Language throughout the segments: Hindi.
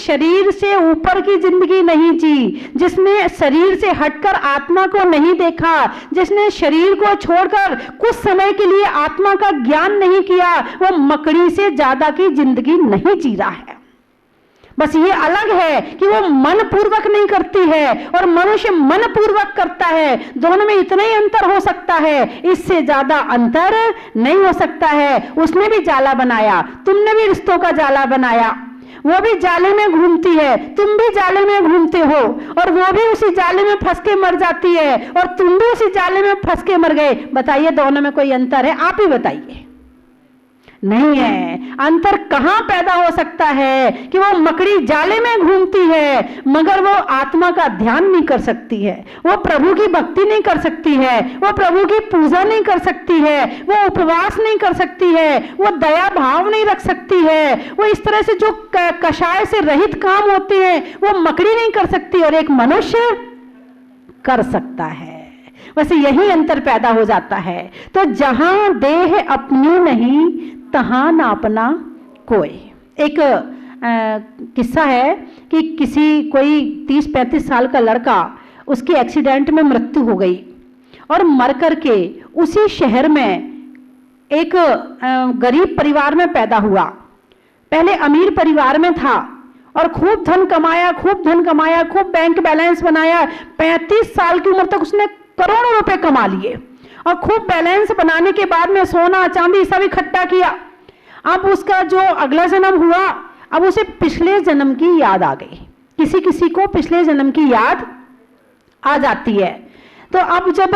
शरीर से ऊपर की जिंदगी नहीं जी, जिसने शरीर से हटकर आत्मा को नहीं देखा, जिसने शरीर को छोड़कर कुछ समय के लिए आत्मा का ज्ञान नहीं किया, वो मकड़ी से ज्यादा की जिंदगी नहीं जी रहा है। बस ये अलग है कि वो मन पूर्वक नहीं करती है और मनुष्य मन पूर्वक करता है। दोनों में इतना ही अंतर हो सकता है, इससे ज्यादा अंतर नहीं हो सकता है। उसने भी जाला बनाया, तुमने भी रिश्तों का जाला बनाया, वो भी जाले में घूमती है, तुम भी जाले में घूमते हो, और वो भी उसी जाले में फंस के मर जाती है और तुम भी उसी जाले में फंस के मर गए। बताइए दोनों में कोई अंतर है? आप ही बताइए। नहीं है। अंतर कहां पैदा हो सकता है कि वो मकड़ी जाले में घूमती है मगर वो आत्मा का ध्यान नहीं कर सकती है, वो प्रभु की भक्ति नहीं कर सकती है, वो प्रभु की पूजा नहीं कर सकती है, वो उपवास नहीं कर सकती है, वो दया भाव नहीं रख सकती है, वो इस तरह से जो कषाय से रहित काम होते हैं वो मकड़ी नहीं कर सकती और एक मनुष्य कर सकता है। वैसे यही अंतर पैदा हो जाता है। तो जहां देह अपनी नहीं तहां ना अपना कोई। एक किस्सा है कि कोई 30-35 साल का लड़का, उसके एक्सीडेंट में मृत्यु हो गई और मर करके उसी शहर में एक गरीब परिवार में पैदा हुआ। पहले अमीर परिवार में था और खूब धन कमाया, खूब बैंक बैलेंस बनाया। 35 साल की उम्र तक उसने करोड़ों रुपए कमा लिए और खूब बैलेंस बनाने के बाद में सोना चांदी सब इकट्ठा किया। अब उसका जो अगला जन्म हुआ, अब उसे पिछले जन्म की याद आ गई। किसी किसी को पिछले जन्म की याद आ जाती है। तो अब जब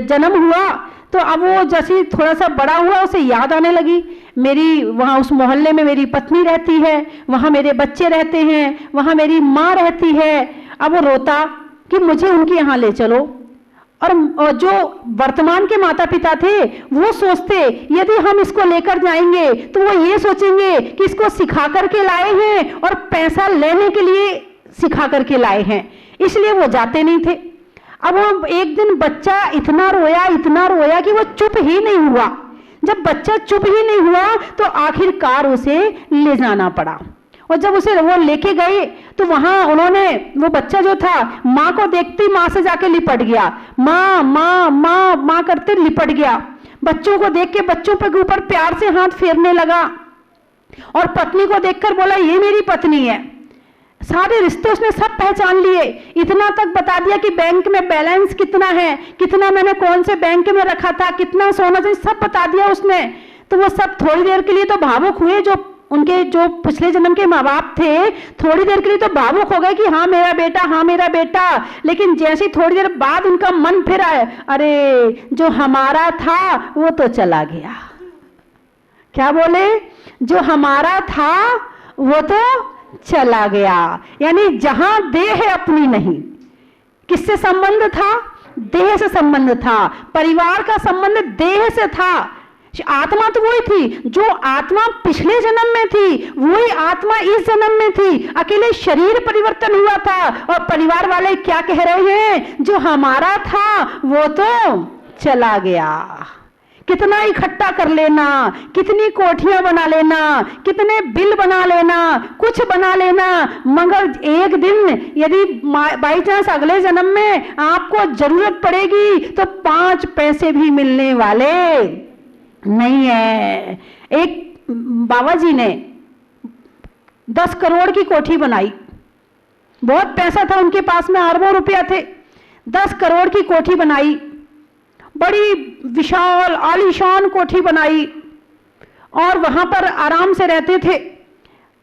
जन्म हुआ तो अब वो जैसे थोड़ा सा बड़ा हुआ उसे याद आने लगी, मेरी वहाँ उस मोहल्ले में मेरी पत्नी रहती है, वहाँ मेरे बच्चे रहते हैं, वहाँ मेरी माँ रहती है। अब वो रोता कि मुझे उनके यहाँ ले चलो। और जो वर्तमान के माता पिता थे वो सोचते यदि हम इसको लेकर जाएंगे तो वो ये सोचेंगे कि इसको सिखा करके लाए हैं और पैसा लेने के लिए सिखा करके लाए हैं, इसलिए वो जाते नहीं थे। अब वो एक दिन बच्चा इतना रोया कि वो चुप ही नहीं हुआ। जब बच्चा चुप ही नहीं हुआ तो आखिरकार उसे ले जाना पड़ा। और जब उसे वो लेके गए तो वहां उन्होंने, वो बच्चा जो था माँ को देखते ही माँ से जाके लिपट गया, माँ माँ माँ माँ करते लिपट गया। बच्चों को देख के बच्चों के ऊपर प्यार से हाथ फेरने लगा और पत्नी को देखकर बोला ये मेरी पत्नी है। सारे रिश्ते उसने सब पहचान लिए, इतना तक बता दिया कि बैंक में बैलेंस कितना है, कितना मैंने कौन से बैंक में रखा था, कितना सोना चाहिए, सब बता दिया उसने। तो वो सब थोड़ी देर के लिए तो भावुक हुए, जो उनके जो पिछले जन्म के माँ बाप थे थोड़ी देर के लिए तो भावुक हो गए कि हाँ मेरा बेटा, हाँ मेरा बेटा। लेकिन जैसे थोड़ी देर बाद उनका मन फिर आया, अरे जो हमारा था वो तो चला गया। क्या बोले? जो हमारा था वो तो चला गया। यानी जहां देह अपनी नहीं, किससे संबंध था? देह से संबंध था। परिवार का संबंध देह से था। आत्मा तो वही थी, जो आत्मा पिछले जन्म में थी वही आत्मा इस जन्म में थी। अकेले शरीर परिवर्तन हुआ था और परिवार वाले क्या कह रहे हैं? जो हमारा था वो तो चला गया। कितना इकट्ठा कर लेना, कितनी कोठियां बना लेना, कितने बिल बना लेना, कुछ बना लेना, मगर एक दिन यदि बाई चांस अगले जन्म में आपको जरूरत पड़ेगी तो 5 पैसे भी मिलने वाले नहीं है। एक बाबा जी ने 10 करोड़ की कोठी बनाई, बहुत पैसा था उनके पास में, अरबों रुपया थे। 10 करोड़ की कोठी बनाई, बड़ी विशाल आलीशान कोठी बनाई और वहां पर आराम से रहते थे।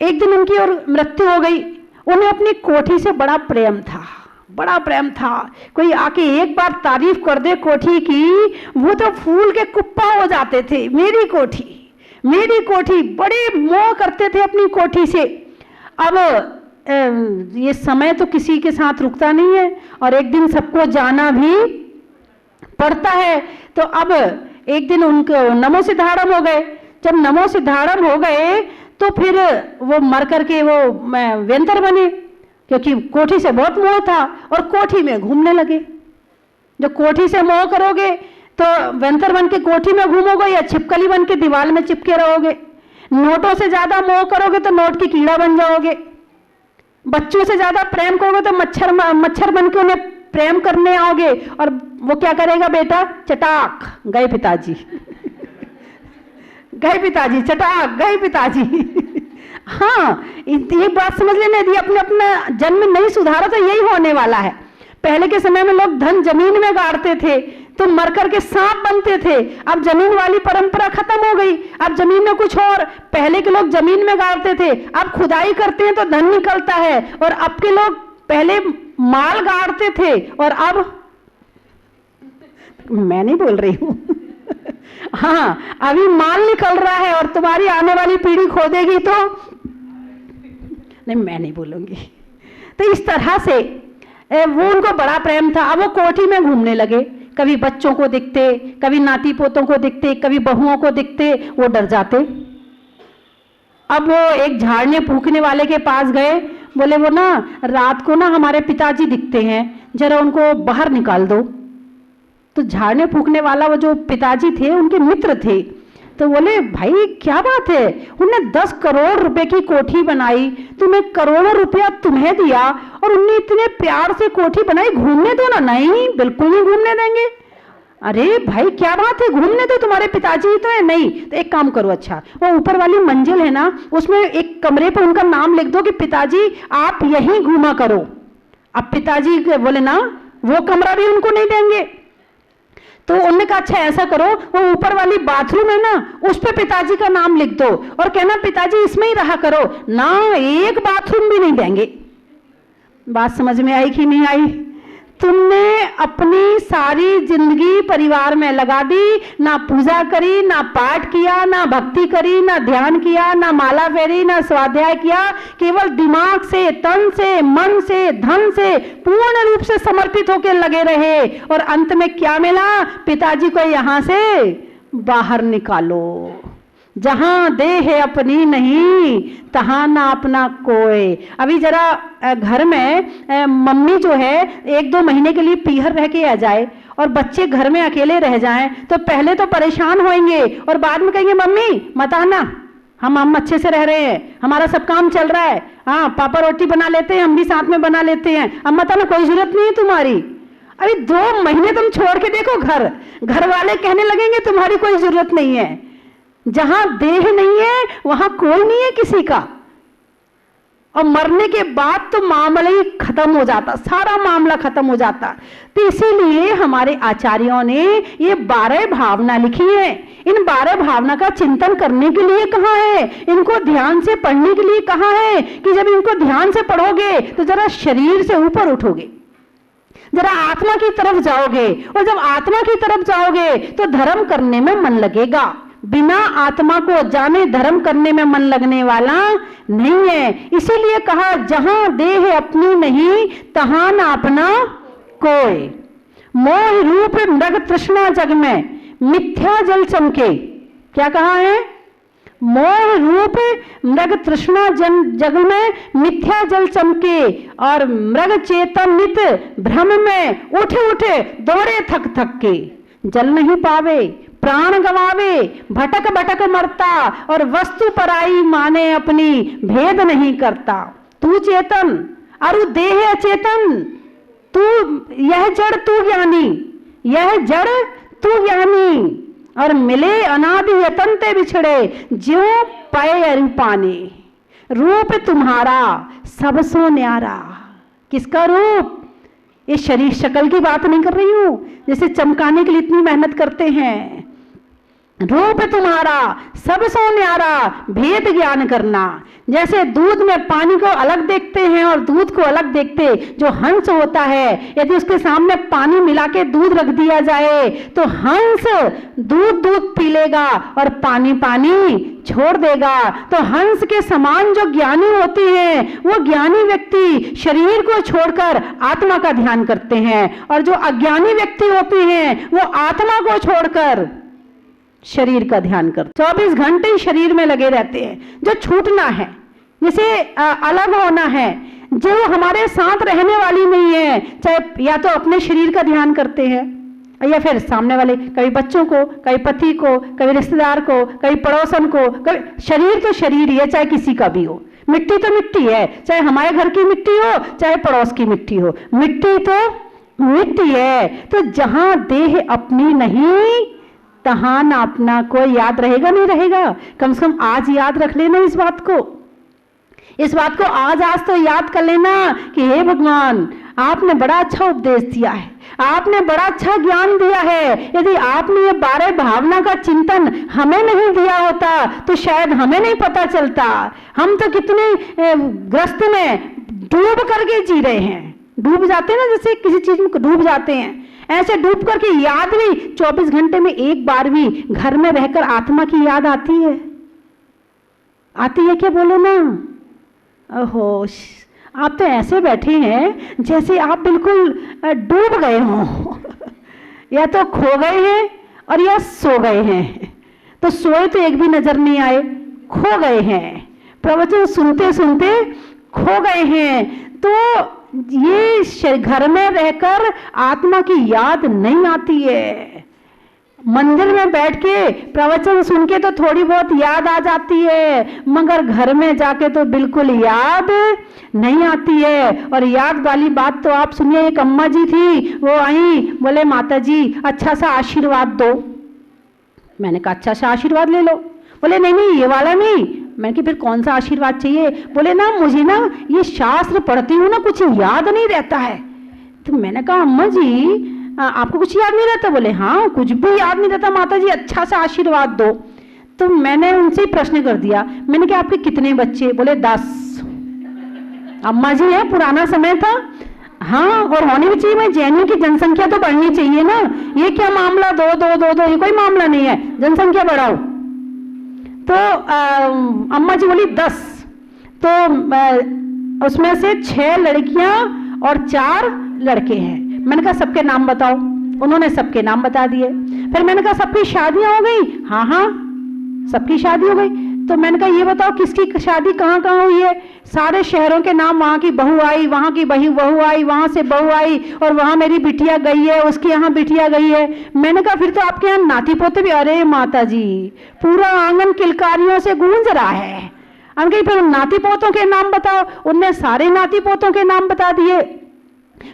एक दिन उनकी और मृत्यु हो गई। उन्हें अपनी कोठी से बड़ा प्रेम था, बड़ा प्रेम था। कोई आके एक बार तारीफ कर दे कोठी की, वो तो फूल के कुप्पा हो जाते थे। मेरी कोठी, मेरी कोठी, बड़े मोह करते थे अपनी कोठी से। अब ये समय तो किसी के साथ रुकता नहीं है और एक दिन सबको जाना भी पड़ता है। तो अब एक दिन उनको नमो सिद्धारम हो गए। जब नमो सिद्धारम हो गए तो फिर वो मर करके वो व्यंतर बने, क्योंकि कोठी से बहुत मोह था और कोठी में घूमने लगे। जो कोठी से मोह करोगे तो व्यंतर बन के कोठी में घूमोगे या छिपकली बन के दीवार में चिपके रहोगे। नोटों से ज्यादा मोह करोगे तो नोट की कीड़ा बन जाओगे। बच्चों से ज्यादा प्रेम करोगे तो मच्छर बन के उन्हें प्रेम करने आओगे, और वो क्या करेगा बेटा, चटाक गए पिताजी गए पिताजी, चटाक गए पिताजी हाँ, ये बात समझ लेना, यदि अपने अपना जन्म नहीं सुधारा तो यही होने वाला है। पहले के समय में लोग धन जमीन में गाड़ते थे तो मर करके सांप बनते थे। अब जमीन वाली परंपरा खत्म हो गई, अब जमीन में कुछ और। पहले के लोग जमीन में गाड़ते थे, अब खुदाई करते हैं तो धन निकलता है। और अब के लोग पहले माल गाड़ते थे और अब मैं नहीं बोल रही हूं हाँ, अभी माल निकल रहा है और तुम्हारी आने वाली पीढ़ी खोदेगी तो नहीं, मैं नहीं बोलूंगी। तो इस तरह से वो उनको बड़ा प्रेम था। अब वो कोठी में घूमने लगे, कभी बच्चों को दिखते, कभी नाती पोतों को दिखते, कभी बहुओं को दिखते, वो डर जाते। अब वो एक झाड़ने फूकने वाले के पास गए, बोले वो ना रात को ना हमारे पिताजी दिखते हैं, जरा उनको बाहर निकाल दो। तो झाड़ने फूकने वाला वो जो पिताजी थे उनके मित्र थे, तो बोले भाई क्या बात है, उन्होंने 10 करोड़ रुपए की कोठी बनाई, तुम्हें करोड़ों रुपया तुम्हें दिया और उनने इतने प्यार से कोठी बनाई, घूमने दो ना। नहीं, बिल्कुल नहीं घूमने देंगे। अरे भाई क्या बात है, घूमने दो, तुम्हारे पिताजी ही तो है। नहीं, तो एक काम करो, अच्छा वो ऊपर वाली मंजिल है ना, उसमें एक कमरे पर उनका नाम लिख दो कि पिताजी आप यहीं घूमा करो। अब पिताजी बोले ना वो कमरा भी उनको नहीं देंगे। तो उन्होंने कहा अच्छा ऐसा करो, वो ऊपर वाली बाथरूम है ना, उस पे पिताजी का नाम लिख दो और कहना पिताजी इसमें ही रहा करो ना, एक बाथरूम भी नहीं देंगे। बात समझ में आई कि नहीं आई? तुमने अपनी सारी जिंदगी परिवार में लगा दी, ना पूजा करी, ना पाठ किया, ना भक्ति करी, ना ध्यान किया, ना माला फेरी, ना स्वाध्याय किया, केवल दिमाग से, तन से, मन से, धन से पूर्ण रूप से समर्पित होकर लगे रहे। और अंत में क्या मिला? पिताजी को यहां से बाहर निकालो। जहां देह अपनी नहीं तहां ना अपना कोई। अभी जरा घर में मम्मी जो है 1-2 महीने के लिए पीहर रह के आ जाए और बच्चे घर में अकेले रह जाएं तो पहले तो परेशान होंगे और बाद में कहेंगे मम्मी मत आना, हम अच्छे से रह रहे हैं, हमारा सब काम चल रहा है, हाँ पापा रोटी बना लेते हैं, हम भी साथ में बना लेते हैं, अब मत आना, कोई जरूरत नहीं है तुम्हारी। अभी 2 महीने तुम छोड़ के देखो घर वाले कहने लगेंगे तुम्हारी कोई जरूरत नहीं है। जहां देह नहीं है वहां कोई नहीं है किसी का। और मरने के बाद तो मामला ही खत्म हो जाता, सारा मामला खत्म हो जाता। तो इसीलिए हमारे आचार्यों ने ये 12 भावना लिखी है। इन 12 भावना का चिंतन करने के लिए कहा है, इनको ध्यान से पढ़ने के लिए कहा है कि जब इनको ध्यान से पढ़ोगे तो जरा शरीर से ऊपर उठोगे, जरा आत्मा की तरफ जाओगे, और जब आत्मा की तरफ जाओगे तो धर्म करने में मन लगेगा। बिना आत्मा को जाने धर्म करने में मन लगने वाला नहीं है। इसीलिए कहा जहां देह अपनी नहीं तहां न अपना कोई। मोह रूप मृग तृष्णा जग में मिथ्या जल चमके। क्या कहा है? मोह रूप मृग तृष्णा जग में मिथ्या जल चमके और मृग चेतन नित भ्रम में उठे उठे दौड़े थक थक के। जल नहीं पावे, प्राण गवावे, भटक भटक मरता और वस्तु पराई माने अपनी भेद नहीं करता। तू चेतन अरु देह अचेतन, तू यह जड़ तू ज्ञानी, यह जड़ तू ज्ञानी। और मिले अनादि यतन ते बिछड़े ज्यों पाए अरूपाने। रूप तुम्हारा सबसो न्यारा। किसका रूप? ये शरीर शक्ल की बात नहीं कर रही हूं, जैसे चमकाने के लिए इतनी मेहनत करते हैं। रूप तुम्हारा सबसो न्यारा, भेद ज्ञान करना। जैसे दूध में पानी को अलग देखते हैं और दूध को अलग देखते, जो हंस होता है यदि उसके सामने पानी मिला के दूध रख दिया जाए तो हंस दूध पी लेगा और पानी छोड़ देगा। तो हंस के समान जो ज्ञानी होती हैं वो ज्ञानी व्यक्ति शरीर को छोड़कर आत्मा का ध्यान करते हैं, और जो अज्ञानी व्यक्ति होते हैं वो आत्मा को छोड़कर शरीर का ध्यान कर 24 घंटे शरीर में लगे रहते हैं। जो छूटना है, जैसे अलग होना है, जो हमारे साथ रहने वाली नहीं है, चाहे या तो अपने शरीर का ध्यान करते हैं या फिर सामने वाले, कभी बच्चों को, कभी पति को, कभी रिश्तेदार को, कभी पड़ोसन को। कभी शरीर तो शरीर ही है, चाहे किसी का भी हो। मिट्टी तो मिट्टी है, चाहे हमारे घर की मिट्टी हो चाहे पड़ोस की मिट्टी हो, मिट्टी तो मिट्टी है। तो जहां देह अपनी नहीं तहां ना अपना कोई याद रहेगा नहीं रहेगा। कम से कम आज याद रख लेना इस बात को, इस बात को आज तो याद कर लेना कि हे भगवान, आपने बड़ा अच्छा उपदेश दिया है, आपने बड़ा अच्छा ज्ञान दिया है। यदि आपने ये 12 भावना का चिंतन हमें नहीं दिया होता तो शायद हमें नहीं पता चलता। हम तो कितने ग्रस्त में डूब करके जी रहे हैं, डूब जाते हैं ना, जैसे किसी चीज में डूब जाते हैं, ऐसे डूब करके याद भी 24 घंटे में एक बार भी घर में रहकर आत्मा की याद आती है, आती है क्या? बोलो ना। ओहो, आप तो ऐसे बैठे हैं जैसे आप बिल्कुल डूब गए हो या तो खो गए हैं और या सो गए हैं। तो सोए तो एक भी नजर नहीं आए, खो गए हैं, प्रवचन सुनते सुनते खो गए हैं। तो ये घर में रहकर आत्मा की याद नहीं आती है। मंदिर में बैठ के प्रवचन सुन के तो थोड़ी बहुत याद आ जाती है, मगर घर में जाके तो बिल्कुल याद नहीं आती है। और याद वाली बात तो आप सुनिए, एक अम्मा जी थी, वो आई, बोले माता जी अच्छा सा आशीर्वाद दो। मैंने कहा अच्छा सा आशीर्वाद ले लो। बोले नहीं नहीं ये वाला नहीं। मैंने कहा फिर कौन सा आशीर्वाद चाहिए? बोले ना मुझे ना ये शास्त्र पढ़ती हूँ ना कुछ याद नहीं रहता है। तो मैंने कहा अम्मा जी आपको कुछ याद नहीं रहता? बोले हाँ कुछ भी याद नहीं रहता माता जी, अच्छा सा आशीर्वाद दो। तो मैंने उनसे ही प्रश्न कर दिया, मैंने कहा आपके कितने बच्चे? बोले 10। अम्मा जी है, पुराना समय था। हाँ, और होनी भी चाहिए, मैं जैनियों की जनसंख्या तो बढ़नी चाहिए ना। ये क्या मामला दो दो दो दो, ये कोई मामला नहीं है, जनसंख्या बढ़ाओ। तो अम्मा जी बोली 10। तो उसमें से 6 लड़कियां और 4 लड़के हैं। मैंने कहा सबके नाम बताओ। उन्होंने सबके नाम बता दिए। फिर मैंने कहा सबकी शादियां हो गई? हाँ हाँ सबकी शादी हो गई। तो मैंने कहा ये बताओ किसकी शादी कहाँ कहाँ हुई है? सारे शहरों के नाम, वहाँ की बहू आई, वहाँ की बहू आई, वहाँ से बहू आई, और वहाँ मेरी बिटिया गई है, उसके यहाँ बिटिया गई है। मैंने कहा फिर तो आपके यहाँ नाती पोते भी? अरे माता जी पूरा आंगन किलकारियों से गूंज रहा है। हम कहीं फिर नाती पोतों के नाम बताओ। उनने सारे नाती पोतों के नाम बता दिए।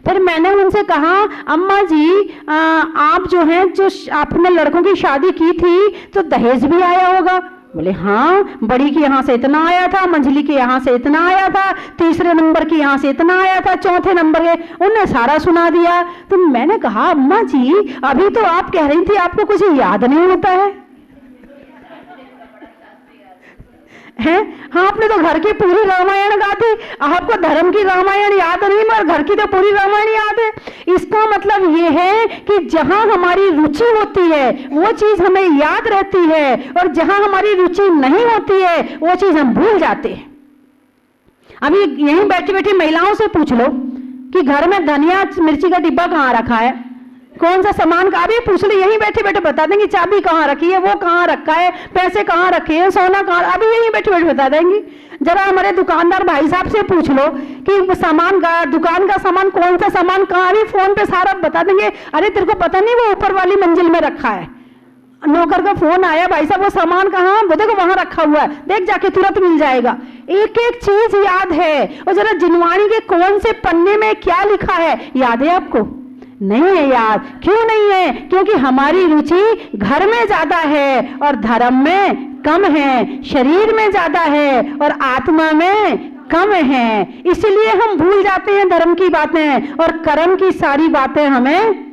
फिर मैंने उनसे कहा अम्मा जी आप जो हैं, जो आपने लड़कों की शादी की थी तो दहेज भी आया होगा? बोले हाँ, बड़ी के यहाँ से इतना आया था, मंझली के यहाँ से इतना आया था, तीसरे नंबर के यहाँ से इतना आया था, चौथे नंबर के। उन्होंने सारा सुना दिया। तो मैंने कहा अम्मा जी अभी तो आप कह रही थी आपको कुछ याद नहीं होता है। हैं? हाँ, आपने तो घर की पूरी रामायण गा दी, आपको धर्म की रामायण याद नहीं मगर घर की तो पूरी रामायण याद है। इसका मतलब ये है कि जहां हमारी रुचि होती है वो चीज हमें याद रहती है, और जहां हमारी रुचि नहीं होती है वो चीज हम भूल जाते हैं। अभी यहीं बैठी बैठी महिलाओं से पूछ लो कि घर में धनिया मिर्ची का डिब्बा कहाँ रखा है, कौन सा सामान का, अभी पूछ लो, यहीं बैठे बैठे बता देंगे। चाबी कहाँ रखी है, वो कहाँ रखा है, पैसे कहाँ रखे हैं, सोना कहाँ, अभी यहीं बैठे बैठे बता देंगे। जरा हमारे दुकानदार भाई साहब से पूछ लो कि सामान का, दुकान का सामान, कौन सा सामान कहाँ, अभी फोन पे सारा बता देंगे। अरे तेरे को पता नहीं वो ऊपर वाली मंजिल में रखा है, नौकर का फोन आया, भाई साहब वो सामान कहाँ, वो देखो वहां रखा हुआ है, देख जाके तुरंत मिल जाएगा। एक एक चीज याद है। और जरा जिनवाणी के कौन से पन्ने में क्या लिखा है याद है आपको? नहीं है याद। क्यों नहीं है? क्योंकि हमारी रुचि घर में ज्यादा है और धर्म में कम है, शरीर में ज्यादा है और आत्मा में कम है। इसलिए हम भूल जाते हैं धर्म की बातें, और कर्म की सारी बातें हमें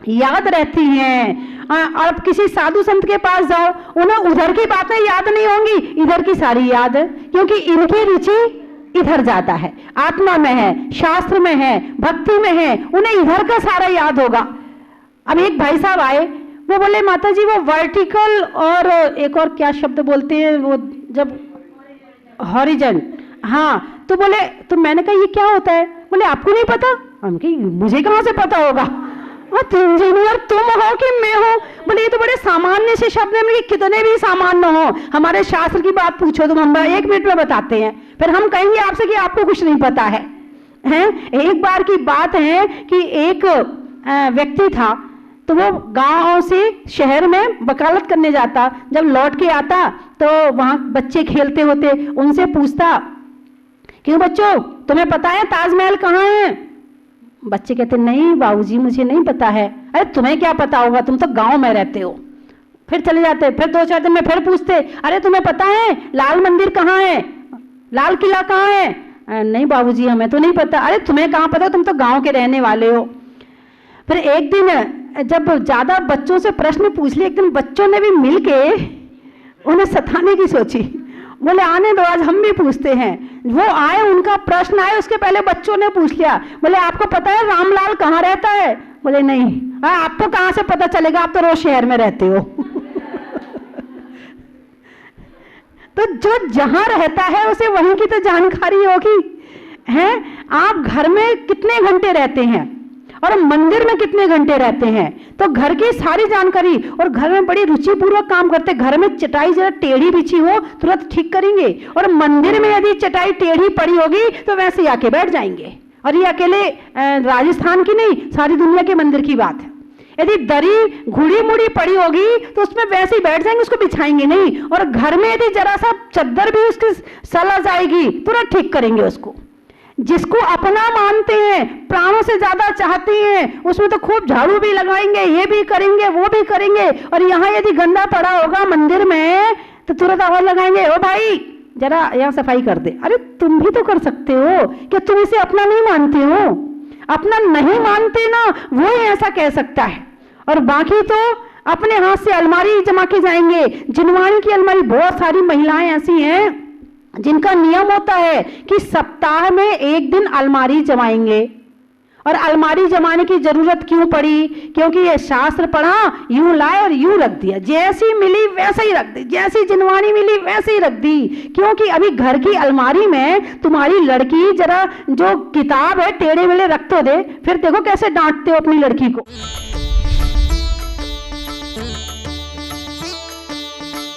याद रहती हैं। और अब किसी साधु संत के पास जाओ, उन्हें उधर की बातें याद नहीं होंगी, इधर की सारी याद है, क्योंकि इनकी रुचि इधर जाता है, आत्मा में है, शास्त्र में है, भक्ति में है, उन्हें इधर का सारा याद होगा। अब एक भाई साहब आए, वो बोले माता जी वो वर्टिकल और एक और क्या शब्द बोलते हैं वो, जब हॉरिजन, हाँ, तो बोले, तो मैंने कहा ये क्या होता है? बोले आपको नहीं पता? हम कही मुझे कहाँ से पता होगा, इंजीनियर तुम हो कि मैं हो? बोले ये तो बड़े सामान्य से शब्द है, कितने भी सामान्य हो, हमारे शास्त्र की बात पूछो तो हम 1 मिनट में बताते हैं। फिर हम कहेंगे आपसे कि आपको कुछ नहीं पता है। हैं? एक बार की बात है कि एक व्यक्ति था, तो वो गांव से शहर में वकालत करने जाता। जब लौट के आता तो वहां बच्चे खेलते होते, उनसे पूछता क्यों बच्चों, तुम्हें पता है ताजमहल कहाँ है? बच्चे कहते नहीं बाबूजी मुझे नहीं पता है। अरे तुम्हें क्या पता होगा, तुम तो गांव में रहते हो। फिर चले जाते, फिर 2-4 दिन में फिर पूछते, अरे तुम्हें पता है लाल मंदिर कहाँ है, लाल किला कहाँ है? नहीं बाबूजी हमें तो नहीं पता। अरे तुम्हें कहाँ पता, तुम तो गांव के रहने वाले हो। फिर एक दिन जब ज्यादा बच्चों से प्रश्न पूछ लिए, एक दिन बच्चों ने भी मिलके उन्हें सताने की सोची। बोले आने दो, आज हम भी पूछते हैं। वो आए, उनका प्रश्न आए, उसके पहले बच्चों ने पूछ लिया। बोले आपको पता है रामलाल कहाँ रहता है? बोले नहीं। आपको कहाँ से पता चलेगा, आप तो रोज शहर में रहते हो। तो जो जहां रहता है उसे वहीं की तो जानकारी होगी है। आप घर में कितने घंटे रहते हैं और मंदिर में कितने घंटे रहते हैं, तो घर की सारी जानकारी, और घर में बड़ी रुचिपूर्वक काम करते। घर में चटाई जरा टेढ़ी बिछी हो तुरंत ठीक करेंगे, और मंदिर में यदि चटाई टेढ़ी पड़ी होगी तो वैसे ही आके बैठ जाएंगे। और ये अकेले राजस्थान की नहीं, सारी दुनिया के मंदिर की बात है। यदि दरी घुड़ी मुड़ी पड़ी होगी तो उसमें वैसे ही बैठ जाएंगे, उसको बिछाएंगे नहीं। और घर में यदि जरा सा चद्दर भी उसकी सला जाएगी तुरंत ठीक करेंगे उसको। जिसको अपना मानते हैं, प्राणों से ज्यादा चाहते हैं, उसमें तो खूब झाड़ू भी लगाएंगे, ये भी करेंगे वो भी करेंगे। और यहाँ यदि गंदा पड़ा होगा मंदिर में तो तुरंत आवाज लगाएंगे, ओ भाई जरा यहाँ सफाई कर दे। अरे तुम भी तो कर सकते हो, क्या तुम इसे अपना नहीं मानते हो? अपना नहीं मानते ना, वो ही ऐसा कह सकता है। और बाकी तो अपने हाथ से अलमारी जमा के जाएंगे। जिनवाणी की अलमारी, बहुत सारी महिलाएं ऐसी हैं जिनका नियम होता है कि सप्ताह में 1 दिन अलमारी जमाएंगे। और अलमारी जमाने की जरूरत क्यों पड़ी? क्योंकि ये शास्त्र पढ़ा, यूं लाए और यूं रख दिया, जैसी मिली वैसे ही रख दी, जैसी जिनवानी मिली वैसे ही रख दी। क्योंकि अभी घर की अलमारी में तुम्हारी लड़की जरा जो किताब है टेढ़े मेढ़े रख तो दे, फिर देखो कैसे डांटते हो अपनी लड़की को।